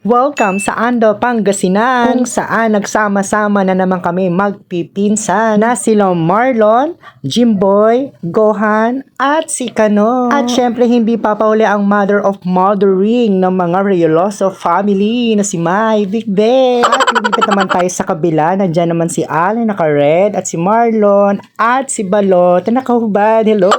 Welcome sa Ando, Pangasinan, kung saan nagsama-sama na naman kami magpipinsan na sila Marlon, Jimboy, Gohan, at si Kano. At syempre hindi papahuli ang mother of mothering ng mga Reoloso family na si Mai, Big Ben. At lumipit naman tayo sa kabila, nandyan naman si Allen naka-red at si Marlon at si Balot na nakahubad. Hello!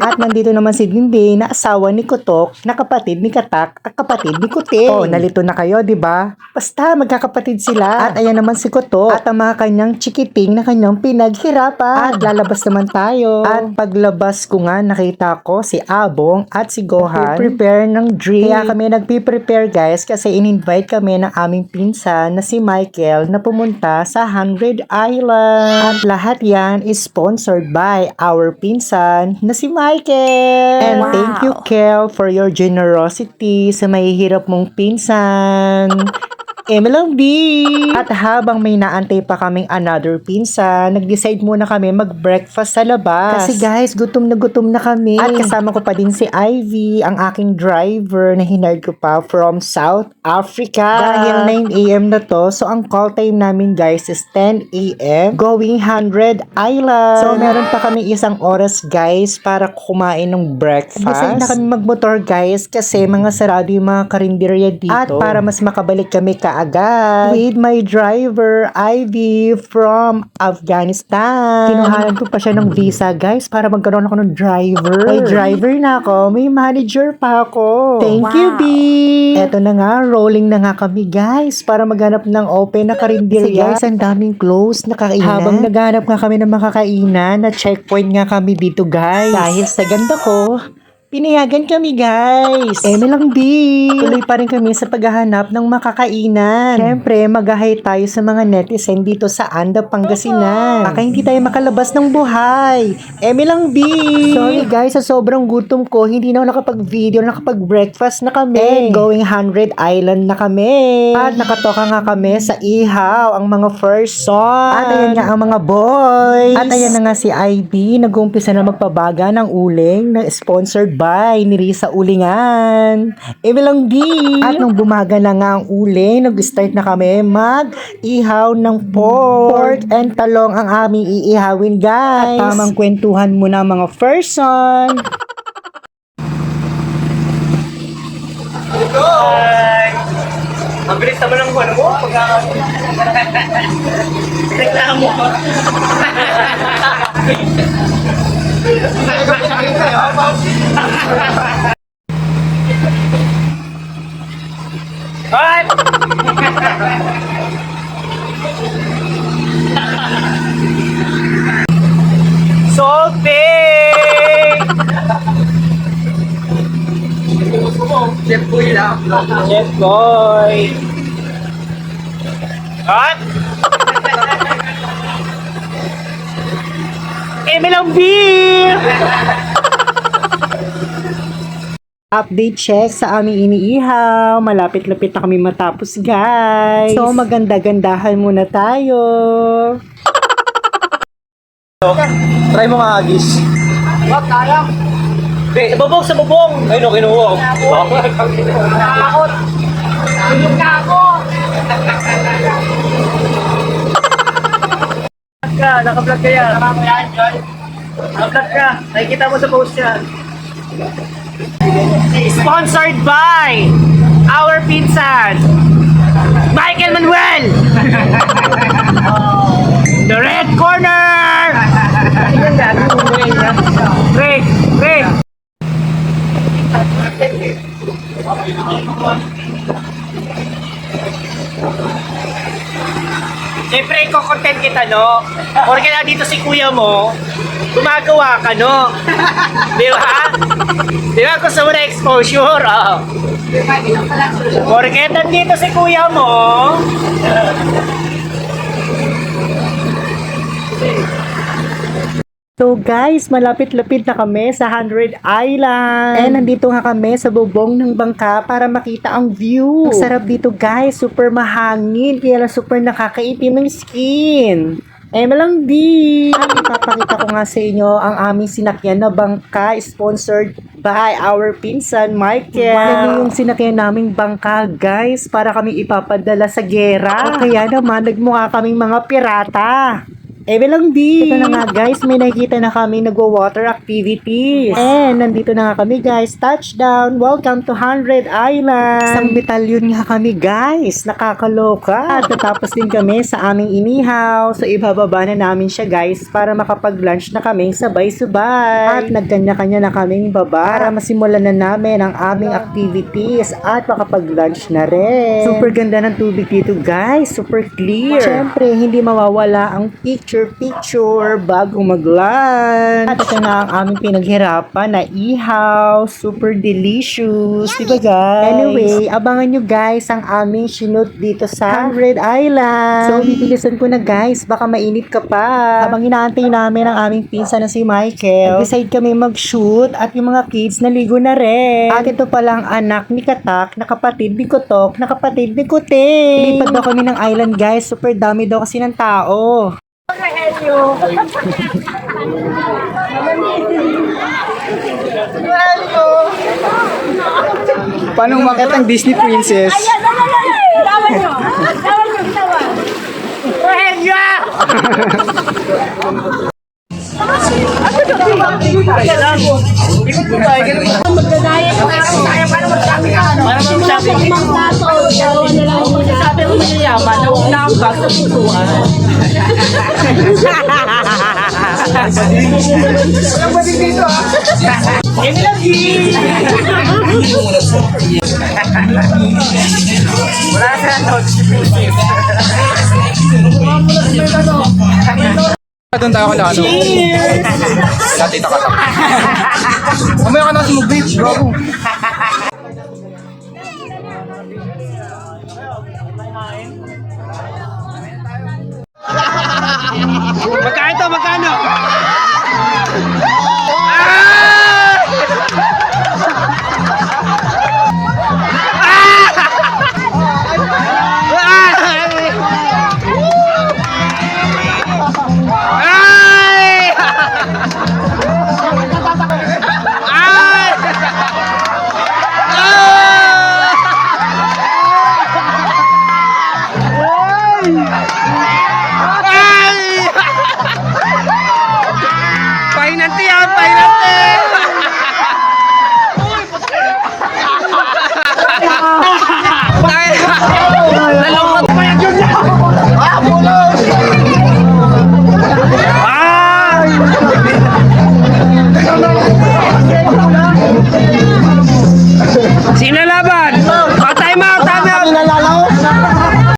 At nandito naman si Dinday na asawa ni Kutok, na kapatid ni Katak at kapatid ni Kuting. Oh, nalito na kayo, di ba? Basta magkakapatid sila. At ayan naman si Kutok at ang mga kanyang chikiting na kanyang pinaghirapan. At lalabas naman tayo. At paglabas ko nga, nakita ko si Abong at si Gohan prepare ng drink. Kaya kami nagpiprepare guys kasi in-invite kami ng aming pinsan na si Michael na pumunta sa 100 Island. At lahat yan is sponsored by our pinsan na si Michael. And thank you, Kel, for your generosity sa mahihirap mong pinsan. Emelang B. At habang may naantay pa kaming another pinsan, nag-decide muna kami mag-breakfast sa labas. Kasi guys, gutom na kami. At kasama ko pa din si Ivy, ang aking driver na hinard ko pa from South Africa. Dahil 9 a.m. na to, so ang call time namin guys is 10 a.m. going 100 Island. So meron pa kami isang oras guys para kumain ng breakfast. Decide na kami magmotor guys kasi mga sarado yung mga karinderya dito. At para mas makabalik kami agad with my driver Ivy from Afghanistan. Kinuhanan ko pa siya ng visa guys para magkaroon ako ng driver. May driver na ako, may manager pa ako. Thank you B. Eto na nga, rolling na nga kami guys para maghanap ng open na karinderya. Guys, ang daming close na kakainan. Habang naghanap nga kami ng makakainan, na checkpoint nga kami dito guys. Dahil sa ganda ko, pinayagan kami guys. Emelang B. Tuloy pa rin kami sa paghahanap ng makakainan. Siyempre, mag-hi tayo sa mga netizen dito sa Anda, Pangasinan. Baka hindi tayo makalabas ng buhay. Emelang B. Sorry guys, sa sobrang gutom ko, hindi na ako nakapag-video, nakapag-breakfast na kami. And going 100 Island na kami. At nakatoka nga kami sa ihaw, ang mga first song. At ayan nga ang mga boys. At ayan na nga si IB, nag-uumpisa na magpabaga ng uling na sponsored by ni Risa Ulingan. Emelang B. At nung bumaga na nga ang uling, nag-start na kami mag-ihaw ng pork and talong ang aming iihawin guys. At tamang kwentuhan muna mga first son. Hi! Ang bilis naman ng ano mo? Reklamo mo. Hoy! Salty! Chef Boy lang. Chef Boy. Hot? Emelang beer! Update check sa aming iniihaw. Malapit-lapit na kami matapos guys. So maganda-gandahan muna tayo. Try mo nga, Agis. Wag, kaya. Sa bubong, sa bubong. Ay, no, kinuha. Nakakot. Tulog na ako. Naka-vlog ka yan. Naka-vlog ka. Nakikita mo sa post yan. Sponsored by our pinsan, Michael Manuel. The red corner. Red, red. Siyempre, iko-content kita, no? Porque na dito si kuya mo, gumagawa ka, no? Di ba? Di ba? Gusto mo na exposure, oh. Porque nandito si kuya mo, So guys, malapit-lapit na kami sa 100 Island. And nandito nga kami sa bubong ng bangka para makita ang view. Ang sarap dito guys, super mahangin, kaya super nakakaitim ng skin. Emelang B. Ipapakita ko nga sa inyo ang aming sinakyan na bangka sponsored by our pinsan, Michael. Yan yung sinakyan naming bangka, guys, para kami ipapadala sa gera. Kaya naman, nagmukha kaming mga pirata. Lang di. Ito na nga guys, may nakikita na kami nagwo-water activities. And nandito na nga kami guys, touchdown, welcome to 100 Island. Isang batalyon nga kami guys, nakakaloka. At natapos din kami sa aming inihaw, so ibababa na namin siya guys para makapag-lunch na kami sabay-sabay. At nagkanya-kanya na kaming baba para masimulan na namin ang aming activities at makapag-lunch na rin. Super ganda ng tubig dito guys, super clear. Siyempre, hindi mawawala ang picture bago mag-lunch. At ito na ang aming pinaghirapan na ihaw. Super delicious. Diba guys? Anyway, abangan nyo guys ang aming shoot dito sa 100 Island. So, bibilisan ko na guys. Baka mainit ka pa. Habang inaantay namin ang aming pinsan na si Michael, decide kami mag-shoot at yung mga kids naligo na rin. At ito palang anak ni Katak, na kapatid ni Kutok, na kapatid ni Kuting. Lipad daw kami ng island guys. Super dami daw kasi ng tao. Paano umakit ang Disney Princess? Tawan nyo! Rohenya! Magdadaya ko tayo. Paano magsabi ka? Paano magsabi ka? Sabi ko mayayaman, huwag na ang bag sa putuan. Ang baling dito ah! Wala ka na Disney Doon tayo kala ano? Sa tita ka. Mamaya ka na si Mugwit, bro.